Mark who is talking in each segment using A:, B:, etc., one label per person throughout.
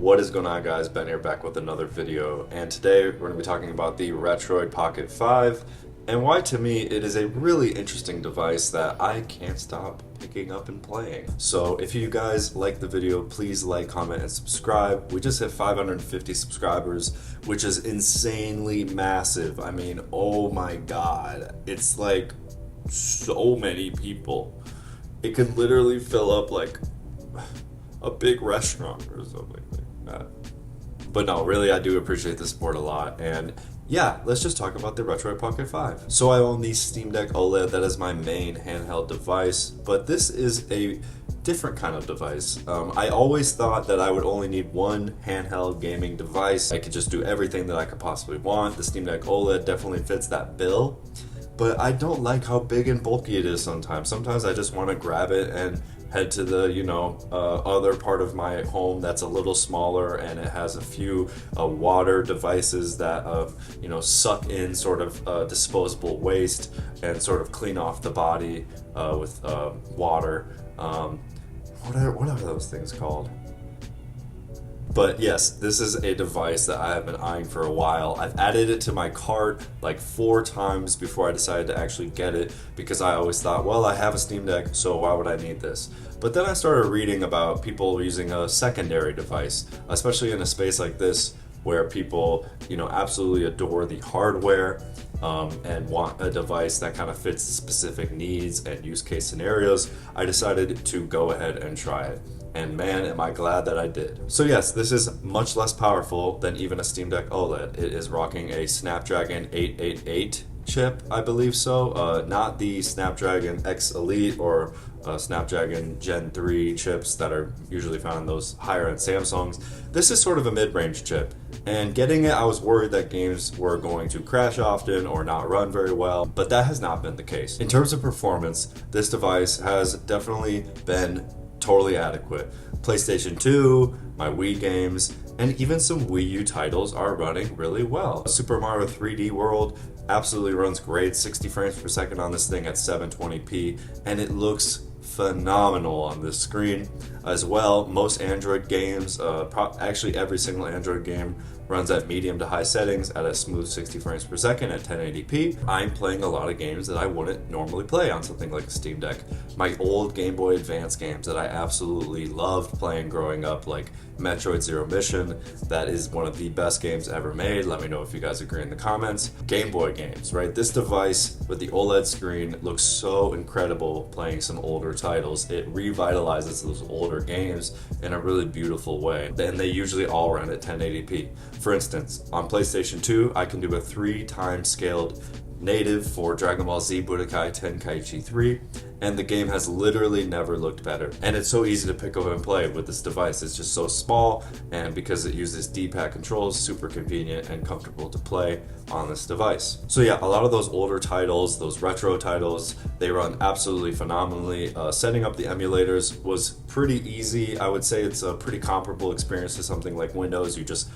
A: What is going on, guys? Ben here, back with another video, and today we're going to be talking about the Retroid Pocket 5 and why to me it is a really interesting device that I can't stop picking up and playing. So if you guys like the video, please like, comment, and subscribe. We just hit 550 subscribers, which is insanely massive. I mean, oh my god, it's like so many people. It could literally fill up like a big restaurant or something like that. But no, really, I do appreciate the support a lot. And yeah, let's just talk about the Retroid Pocket 5. So I own the Steam Deck OLED. That is my main handheld device, but this is a different kind of device. I always thought that I would only need one handheld gaming device. I could just do everything that I could possibly want. The Steam Deck OLED definitely fits that bill, but I don't like how big and bulky it is sometimes. Sometimes I just want to grab it and head to the, other part of my home that's a little smaller, and it has a few water devices that, suck in sort of disposable waste and sort of clean off the body with water. What are those things called? But yes, this is a device that I have been eyeing for a while. I've added it to my cart like 4 times before I decided to actually get it, because I always thought, well, I have a Steam Deck, so why would I need this? But then I started reading about people using a secondary device, especially in a space like this where people, absolutely adore the hardware and want a device that kind of fits specific needs and use case scenarios. I decided to go ahead and try it. And man, am I glad that I did. So yes, this is much less powerful than even a Steam Deck OLED. It is rocking a Snapdragon 888 chip, I believe so. Not the Snapdragon X Elite or Snapdragon Gen 3 chips that are usually found in those higher end Samsungs. This is sort of a mid-range chip. And getting it, I was worried that games were going to crash often or not run very well, but that has not been the case. In terms of performance, this device has definitely been totally adequate. PlayStation 2, my Wii games, and even some Wii U titles are running really well. Super Mario 3D World absolutely runs great, 60 frames per second on this thing at 720p, and it looks phenomenal on this screen as well. Most Android games, actually every single Android game, runs at medium to high settings at a smooth 60 frames per second at 1080p. I'm playing a lot of games that I wouldn't normally play on something like a Steam Deck. My old Game Boy Advance games that I absolutely loved playing growing up, like Metroid Zero Mission, that is one of the best games ever made. Let me know if you guys agree in the comments. Game Boy games, right? This device with the OLED screen looks so incredible playing some older titles. It revitalizes those older games in a really beautiful way. And they usually all run at 1080p. For instance, on PlayStation 2, I can do a 3 times scaled native for Dragon Ball Z Budokai Tenkaichi 3, and the game has literally never looked better. And it's so easy to pick up and play with this device. It's just so small, and because it uses D-pad controls, super convenient and comfortable to play on this device. So yeah, a lot of those older titles, those retro titles, they run absolutely phenomenally. Setting up the emulators was pretty easy. I would say it's a pretty comparable experience to something like Windows. You just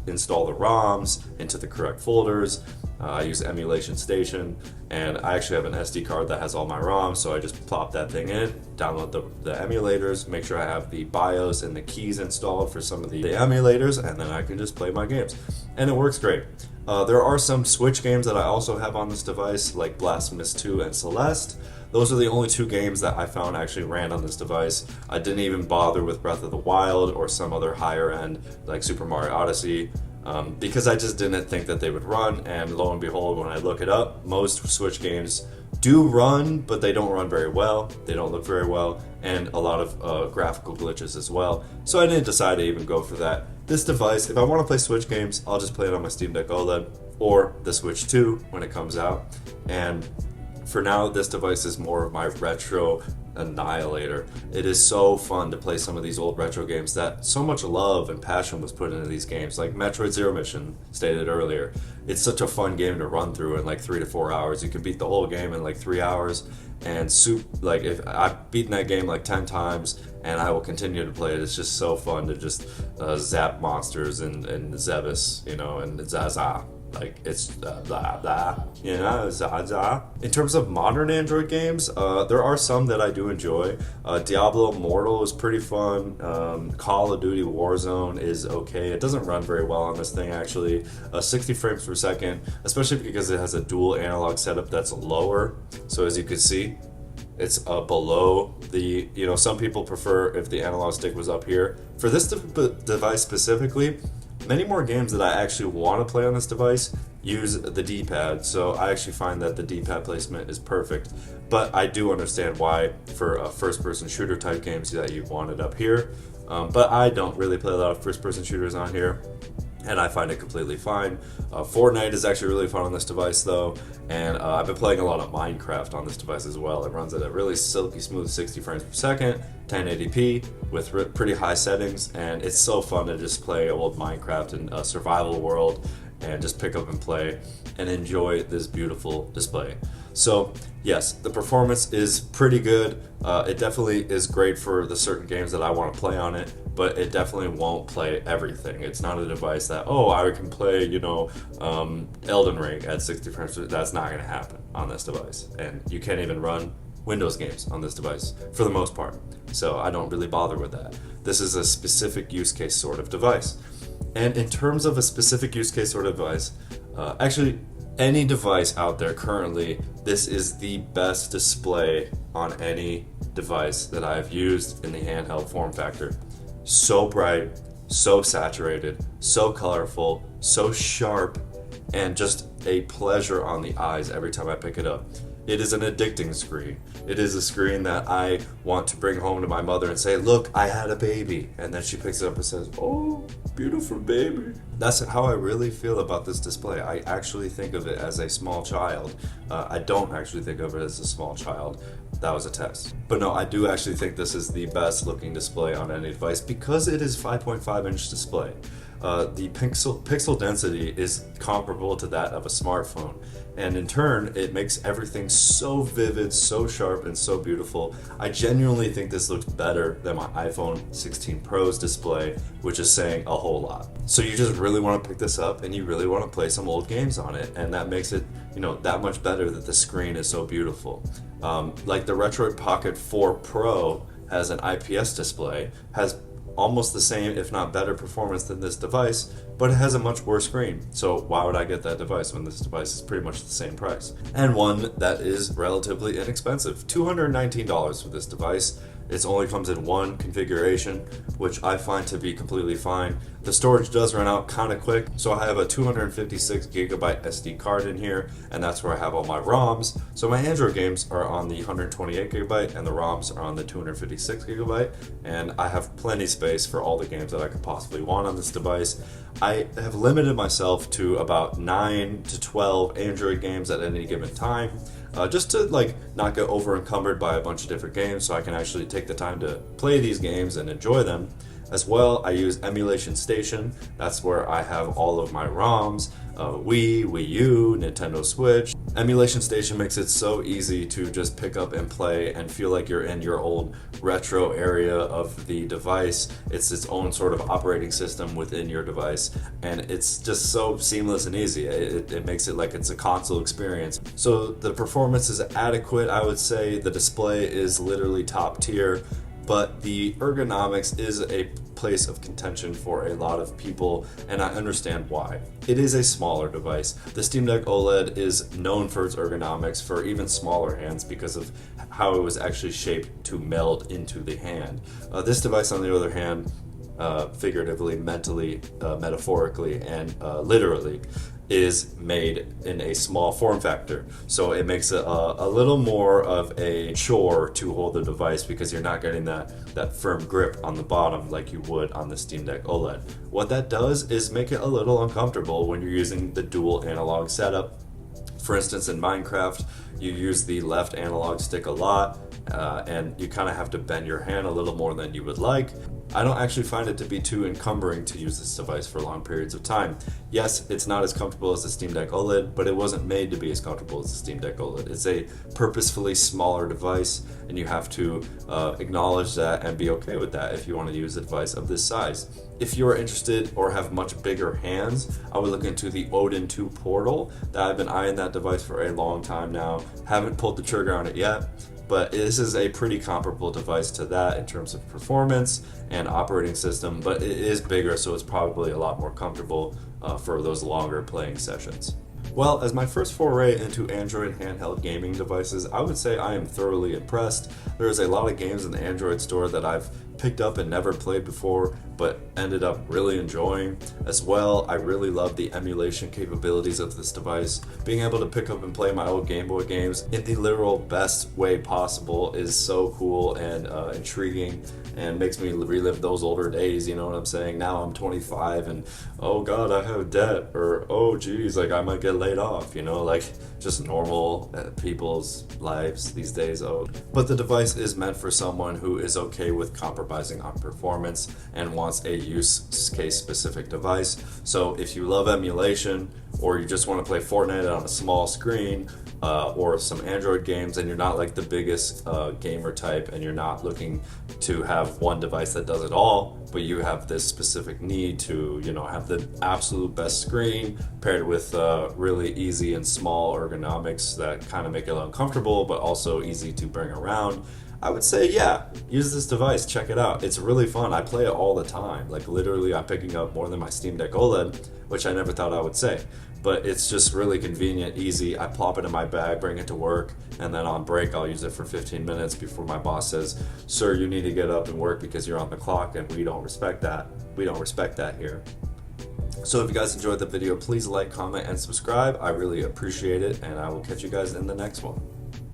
A: install the ROMs into the correct folders. I use Emulation Station, and I actually have an SD card that has all my ROMs, so I just plop that thing in, download the emulators, make sure I have the BIOS and the keys installed for some of the emulators, and then I can just play my games. And it works great. There are some Switch games that I also have on this device, like Blasphemous 2 and Celeste. Those are the only 2 games that I found actually ran on this device. I didn't even bother with Breath of the Wild or some other higher end like Super Mario Odyssey, because I just didn't think that they would run. And lo and behold, when I look it up, most Switch games do run, but they don't run very well. They don't look very well, and a lot of graphical glitches as well. So I didn't decide to even go for that. This device, if I want to play Switch games, I'll just play it on my Steam Deck OLED or the Switch 2 when it comes out. And for now, this device is more of my retro annihilator. It is so fun to play some of these old retro games that so much love and passion was put into these games, like Metroid Zero Mission, stated earlier. It's such a fun game to run through in like 3 to 4 hours. You can beat the whole game in like 3 hours, and if I've beaten that game like 10 times, and I will continue to play it. It's just so fun to just zap monsters and Zebus, and Zaza. like it's blah blah, you know, za za. In terms of modern Android games, there are some that I do enjoy. Diablo Immortal is pretty fun. Call of Duty Warzone is okay. It doesn't run very well on this thing actually. 60 frames per second, especially because it has a dual analog setup that's lower. So as you can see, it's below the, you know, some people prefer if the analog stick was up here. For this device specifically, many more games that I actually want to play on this device use the D-pad, so I actually find that the D-pad placement is perfect. But I do understand why for first-person shooter type games that you want it up here. But I don't really play a lot of first-person shooters on here, and I find it completely fine. Fortnite is actually really fun on this device though, and I've been playing a lot of Minecraft on this device as well. It runs at a really silky smooth 60 frames per second, 1080p with pretty high settings, and it's so fun to just play old Minecraft in a survival world and just pick up and play and enjoy this beautiful display. So yes, the performance is pretty good. It definitely is great for the certain games that I want to play on it, but it definitely won't play everything. It's not a device that, oh, I can play, you know, Elden Ring at 60 frames. That's not going to happen on this device. And you can't even run Windows games on this device for the most part. So I don't really bother with that. This is a specific use case sort of device. And in terms of a specific use case sort of device, actually, any device out there currently, this is the best display on any device that I've used in the handheld form factor. So bright, so saturated, so colorful, so sharp, and just a pleasure on the eyes every time I pick it up. It is an addicting screen. It is a screen that I want to bring home to my mother and say, look, I had a baby. And then she picks it up and says, oh, beautiful baby. That's how I really feel about this display. I actually think of it as a small child. I don't actually think of it as a small child. That was a test. But no, I do actually think this is the best looking display on any device because it is 5.5 inch display. The pixel density is comparable to that of a smartphone, and in turn it makes everything so vivid, so sharp, and so beautiful. I genuinely think this looks better than my iPhone 16 Pro's display, which is saying a whole lot. So you just really want to pick this up and you really want to play some old games on it, and that makes it, you know, that much better that the screen is so beautiful. Like the Retroid Pocket 4 Pro has an IPS display, has almost the same, if not better performance than this device, but it has a much worse screen. So why would I get that device when this device is pretty much the same price? And one that is relatively inexpensive. $219 for this device. It only comes in one configuration, which I find to be completely fine. The storage does run out kind of quick, so I have a 256 gigabyte SD card in here, and that's where I have all my ROMs. So my Android games are on the 128 gigabyte, and the ROMs are on the 256 gigabyte, and I have plenty space for all the games that I could possibly want on this device. I have limited myself to about 9 to 12 Android games at any given time. Just to like not get over encumbered by a bunch of different games, so I can actually take the time to play these games and enjoy them. As well, I use Emulation Station. That's where I have all of my ROMs, Wii U, Nintendo Switch. Emulation Station makes it so easy to just pick up and play and feel like you're in your old retro area of the device. It's its own sort of operating system within your device, and it's just so seamless and easy. It makes it like it's a console experience. So the performance is adequate, I would say. The display is literally top tier, but the ergonomics is a place of contention for a lot of people, and I understand why. It is a smaller device. The Steam Deck OLED is known for its ergonomics for even smaller hands because of how it was actually shaped to meld into the hand. This device, on the other hand, figuratively, mentally, metaphorically, and literally, is made in a small form factor. So it makes it a little more of a chore to hold the device because you're not getting that firm grip on the bottom like you would on the Steam Deck OLED. What that does is make it a little uncomfortable when you're using the dual analog setup. For instance, in Minecraft, you use the left analog stick a lot, and you kind of have to bend your hand a little more than you would like. I don't actually find it to be too encumbering to use this device for long periods of time. Yes, it's not as comfortable as the Steam Deck OLED, but it wasn't made to be as comfortable as the Steam Deck OLED. It's a purposefully smaller device, and you have to acknowledge that and be okay with that if you want to use a device of this size. if you're interested or have much bigger hands, I would look into the Odin 2 Portal. I've been eyeing that device for a long time now. Haven't pulled the trigger on it yet, but this is a pretty comparable device to that in terms of performance and operating system, but it is bigger, so it's probably a lot more comfortable for those longer playing sessions. Well, as my first foray into Android handheld gaming devices, I would say I am thoroughly impressed. There's a lot of games in the Android store that I've picked up and never played before, but ended up really enjoying. As well, I really love the emulation capabilities of this device. Being able to pick up and play my old Game Boy games in the literal best way possible is so cool and intriguing, and makes me relive those older days, you know what I'm saying? Now I'm 25 and oh god, I have debt, or oh geez, like I might get laid off, you know, like just normal people's lives these days. But the device is meant for someone who is okay with compromising on performance and wants a use case specific device. So if you love emulation, or you just want to play Fortnite on a small screen, or some Android games, and you're not like the biggest gamer type, and you're not looking to have one device that does it all, but you have this specific need to, you know, have the absolute best screen paired with really easy and small ergonomics that kind of make it uncomfortable but also easy to bring around, I would say, yeah, use this device, check it out. It's really fun. I play it all the time. Like literally I'm picking up more than my Steam Deck OLED, which I never thought I would say. But it's just really convenient, easy. I plop it in my bag, bring it to work, and then on break I'll use it for 15 minutes before my boss says, "Sir, you need to get up and work because you're on the clock," and we don't respect that. We don't respect that here. So if you guys enjoyed the video, please like, comment, and subscribe. I really appreciate it, and I will catch you guys in the next one.